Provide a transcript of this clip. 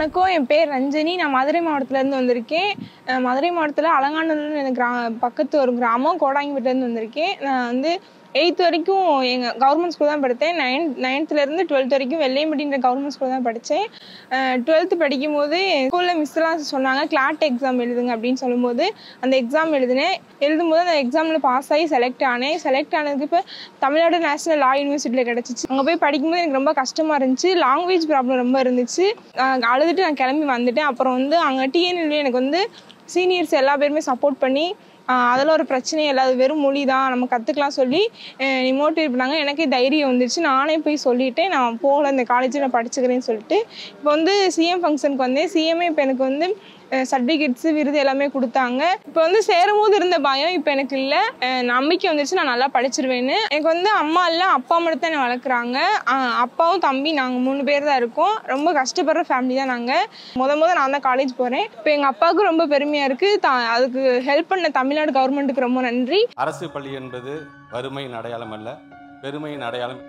வணக்கம், என் பேர் ரஞ்சனி. நான் மதுரை மாவட்டத்துலேருந்து வந்திருக்கேன். மதுரை மாவட்டத்தில் அலங்காநல்லூர்னு எனக்கு பக்கத்து ஒரு கிராமம், கோடாங்கிப்பேட்டிலேருந்து வந்திருக்கேன். நான் வந்து 8th வரைக்கும் எங்கள் கவர்மெண்ட் ஸ்கூல் தான் படித்தேன். 9th-லேருந்து 12th வரைக்கும் வெள்ளையம்பட்டின்ற கவர்மெண்ட் ஸ்கூல் தான் படித்தேன். 12th படிக்கும் போது ஸ்கூலில் மிஸ்லாம் சொன்னாங்க கிளாட் எக்ஸாம் எழுதுங்க அப்படின்னு சொல்லும்போது அந்த எக்ஸாம் எழுதினேன். எழுதும்போது அந்த எக்ஸாமில் பாஸ் ஆகி செலக்ட் ஆனேன். செலக்ட் ஆனதுக்கு இப்போ தமிழ்நாடு நேஷனல் லா யூனிவர்சிட்டியில் கிடச்சிச்சு. அங்கே போய் படிக்கும்போது எனக்கு ரொம்ப கஷ்டமாக இருந்துச்சு. லாங்குவேஜ் ப்ராப்ளம் ரொம்ப இருந்துச்சு. அழுதுட்டு நான் கிளம்பி வந்துட்டேன். அப்புறம் வந்து அங்கே டிஎன்எல்ஏ எனக்கு வந்து சீனியர்ஸ் எல்லா பேருமே சப்போர்ட் பண்ணி அதெல்லாம் ஒரு பிரச்சனை இல்லை, அது வெறும் மொழி தான், நம்ம கற்றுக்கலாம் சொல்லி நீ மோட்டிவேட் பண்ணாங்க. எனக்கே தைரியம் வந்துச்சு. நானே போய் சொல்லிவிட்டேன், நான் போகல, இந்த காலேஜில் நான் படிச்சுக்கிறேன்னு சொல்லிட்டு. இப்போ வந்து சிஎம் ஃபங்க்ஷனுக்கு வந்தேன். சிஎம்ஏ இப்போ எனக்கு வந்து சர்டிஃபிகேட்ஸு விருது எல்லாமே கொடுத்தாங்க. இப்போ வந்து சேரும்போது இருந்த பயம் இப்போ எனக்கு இல்லை, நம்பிக்கை வந்துருச்சு, நான் நல்லா படிச்சிருவேன்னு. எனக்கு வந்து அம்மா இல்லை, அப்பா மட்டும் தான் என்னை வளர்க்குறாங்க. அப்பாவும் தம்பி நாங்கள் 3 பேர் தான் இருக்கோம். ரொம்ப கஷ்டப்படுற ஃபேமிலி தான் நாங்கள். முத நான் தான் காலேஜ் போகிறேன். இப்போ எங்கள் அப்பாவுக்கு ரொம்ப பெருமையாக இருக்குது. அதுக்கு ஹெல்ப் பண்ண தமிழ்நாடு கவர்மெண்ட்டுக்கு ரொம்ப நன்றி. அரசு பள்ளி என்பது வறுமையின் அடையாளம் அல்ல, பெருமையின் அடையாளம்.